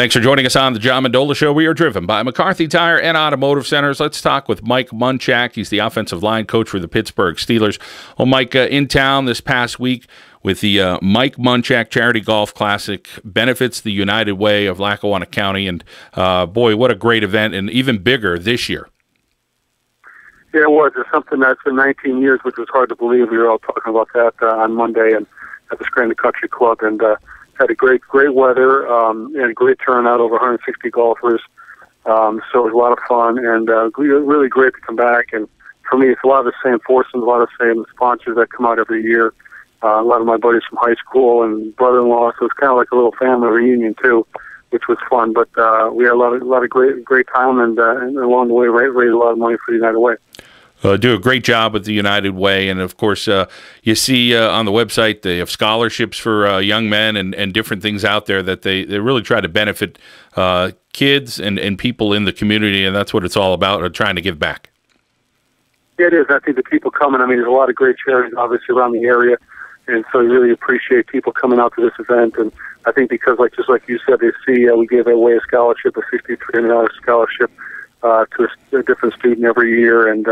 Thanks for joining us on the John Mendola Show. We are driven by McCarthy Tire and Automotive Centers. Let's talk with Mike Munchak. He's the offensive line coach for the Pittsburgh Steelers. Well, Mike, in town this past week with the Mike Munchak Charity Golf Classic, benefits the United Way of Lackawanna County. And, boy, what a great event, and even bigger this year. Yeah, it was. It's something that's been 19 years, which was hard to believe. We were all talking about that on Monday and at the Scranton Country Club, and had a great weather and a great turnout, over 160 golfers. So it was a lot of fun, and really great to come back. And for me, it's a lot of the same forces, a lot of the same sponsors that come out every year. A lot of my buddies from high school and brother-in-law, so it's kind of like a little family reunion too, which was fun. But we had a lot of great time, and along the way raised a lot of money for the United Way. Do a great job with the United Way, and of course, you see on the website they have scholarships for young men and different things out there that they really try to benefit kids and people in the community, and that's what it's all about, trying to give back. Yeah, it is. I think the people coming, I mean, there's a lot of great charities obviously around the area, and so I really appreciate people coming out to this event. And I think because, just like you said, they see we give away a scholarship, a $6,300 scholarship to a different student every year, and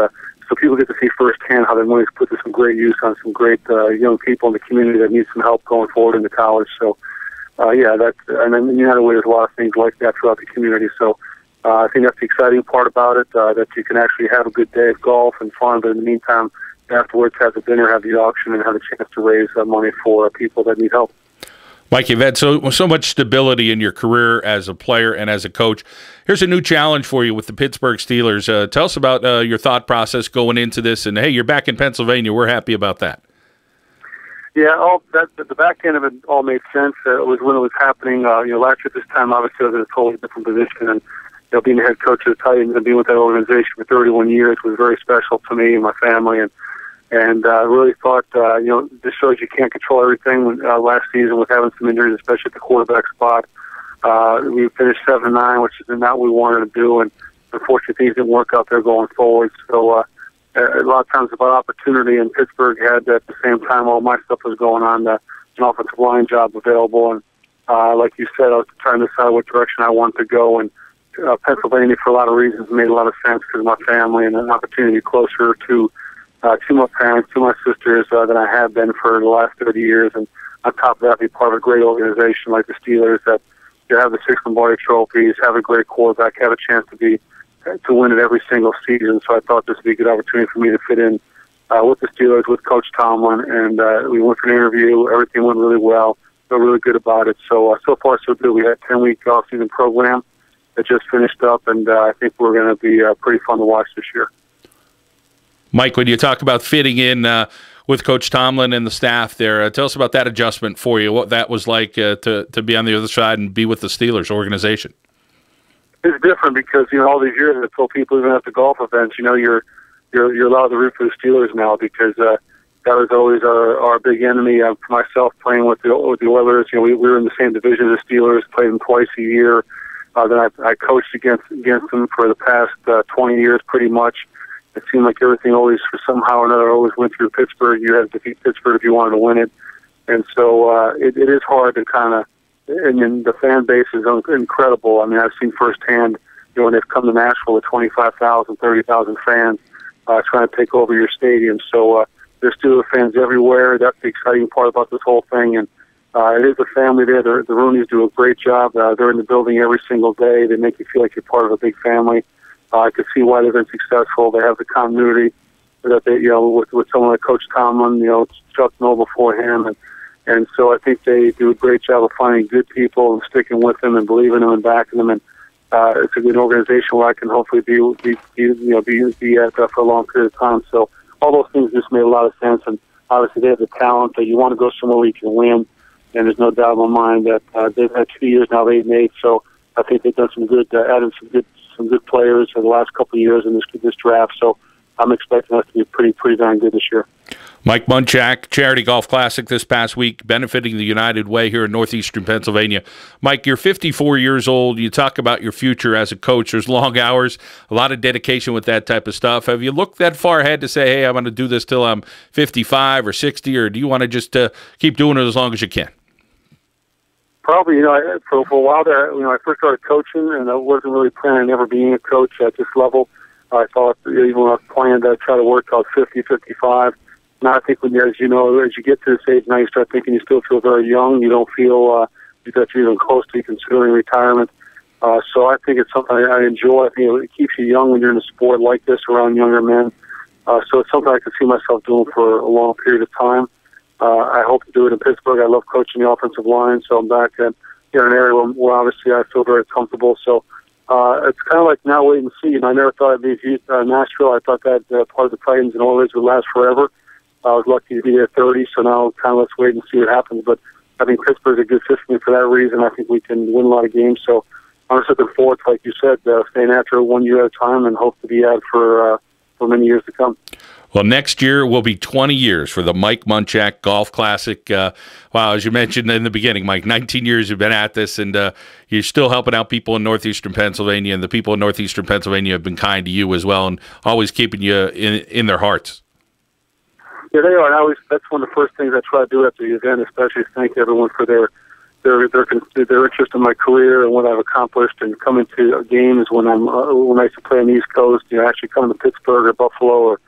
so people get to see firsthand how their money's put to some great use on some great young people in the community that need some help going forward into college. So, and then United Way, there's a lot of things like that throughout the community. So I think that's the exciting part about it, that you can actually have a good day of golf and fun, but in the meantime, afterwards have the dinner, have the auction, and have a chance to raise money for people that need help. Mike, you've had so much stability in your career as a player and as a coach. Here's a new challenge for you with the Pittsburgh Steelers. Tell us about your thought process going into this. And, hey, you're back in Pennsylvania. We're happy about that. Yeah, the back end of it all made sense. It was when it was happening. Last year at this time, obviously, I was in a totally different position. And being the head coach of the Titans and being with that organization for 31 years was very special to me and my family. And I really thought, this shows you can't control everything. Last season with having some injuries, especially at the quarterback spot, we finished 7-9, which is not what we wanted to do. And unfortunately, things didn't work out there going forward. So a lot of times about opportunity, and Pittsburgh had at the same time all my stuff was going on, an offensive line job available. And like you said, I was trying to decide what direction I wanted to go. And Pennsylvania, for a lot of reasons, made a lot of sense because of my family and an opportunity closer to my parents, to my sisters than I have been for the last 30 years. And on top of that, be part of a great organization like the Steelers that have the 6 Lombardi trophies, have a great quarterback, have a chance to win it every single season. So I thought this would be a good opportunity for me to fit in with the Steelers, with Coach Tomlin. And we went for an interview. Everything went really well. Feel really good about it. So far, so good. We had a 10-week off-season program that just finished up, and I think we're going to be pretty fun to watch this year. Mike, when you talk about fitting in with Coach Tomlin and the staff there, tell us about that adjustment for you, what that was like to be on the other side and be with the Steelers organization. It's different because, all these years I told people even at the golf events, you're allowed to root for the Steelers now because that was always our big enemy. For myself, playing with the Oilers, we were in the same division as the Steelers, played them twice a year. Then I coached against them for the past 20 years pretty much. It seemed like everything always, for somehow or another, always went through Pittsburgh. You had to defeat Pittsburgh if you wanted to win it. And so it is hard to kind of, and then the fan base is incredible. I mean, I've seen firsthand, when they've come to Nashville with 25,000, 30,000 fans trying to take over your stadium. So there's Steelers fans everywhere. That's the exciting part about this whole thing. And it is a family there. The Rooneys do a great job. They're in the building every single day. They make you feel like you're part of a big family. I could see why they've been successful. They have the continuity that they, with someone like Coach Tomlin, Chuck Noll before him, and so I think they do a great job of finding good people and sticking with them and believing in them and backing them. And it's a good organization where I can hopefully be at for a long period of time. So all those things just made a lot of sense. And obviously they have the talent that you want to go somewhere where you can win. And there's no doubt in my mind that they've had 2 years now, 8-8. So I think they've done some good, added some good players in the last couple of years in this draft. So I'm expecting us to be pretty darn good this year. Mike Munchak, Charity Golf Classic this past week, benefiting the United Way here in Northeastern Pennsylvania. Mike, you're 54 years old. You talk about your future as a coach. There's long hours, a lot of dedication with that type of stuff. Have you looked that far ahead to say, hey, I'm going to do this till I'm 55 or 60, or do you want to just keep doing it as long as you can? Probably, for a while there, I first started coaching, and I wasn't really planning on ever being a coach at this level. I thought, even when I planned to try to work out 50, 55. Now I think as you get to this age, now you start thinking you still feel very young. You don't feel that you're even close to considering retirement. So I think it's something I enjoy. I think it keeps you young when you're in a sport like this around younger men. So it's something I can see myself doing for a long period of time. I hope to do it in Pittsburgh. I love coaching the offensive line, so I'm back in an area where obviously I feel very comfortable. So it's kind of like now wait and see. I never thought I'd be Nashville. I thought that part of the Titans and Oilers would last forever. I was lucky to be there 30, so now kind of let's wait and see what happens. But I think Pittsburgh's a good fit for me for that reason. I think we can win a lot of games. So I'm just looking forward to, like you said, staying after 1 year at a time and hope to be out for many years to come. Well, next year will be 20 years for the Mike Munchak Golf Classic. Wow, as you mentioned in the beginning, Mike, 19 years you've been at this, and you're still helping out people in Northeastern Pennsylvania, and the people in Northeastern Pennsylvania have been kind to you as well and always keeping you in their hearts. Yeah, they are. And that's one of the first things I try to do after the event, especially thank everyone for their interest in my career and what I've accomplished, and coming to games when I used to play on the East Coast, actually coming to Pittsburgh or Buffalo or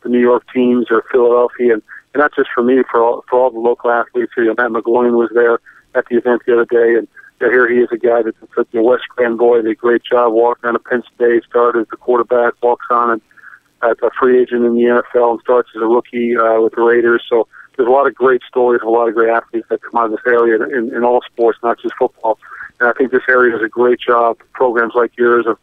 the New York teams or Philadelphia, and not just for me, for all the local athletes here. Matt McGloin was there at the event the other day, and here he is, a guy that's a West Grand boy, did a great job walking on to Penn State, started as a quarterback, walks on and as a free agent in the NFL and starts as a rookie with the Raiders. So there's a lot of great stories, a lot of great athletes that come out of this area in all sports, not just football. And I think this area does a great job, programs like yours, of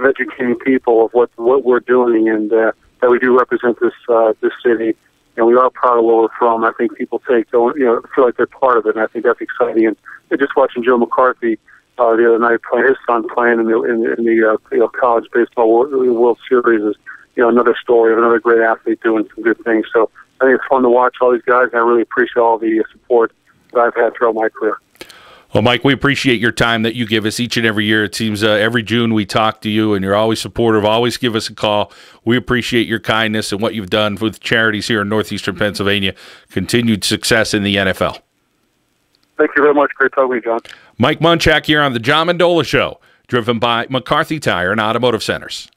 educating people of what we're doing, and that we do represent this city, and we are proud of where we're from. I think people feel like they're part of it, and I think that's exciting. And just watching Joe McCarthy the other night play, his son playing in the college baseball World Series is another story of another great athlete doing some good things. So I think it's fun to watch all these guys, and I really appreciate all the support that I've had throughout my career. Well, Mike, we appreciate your time that you give us each and every year. It seems every June we talk to you, and you're always supportive. Always give us a call. We appreciate your kindness and what you've done with charities here in Northeastern Pennsylvania. Continued success in the NFL. Thank you very much. Great talking to you, John. Mike Munchak here on the John Mendola Show, driven by McCarthy Tire and Automotive Centers.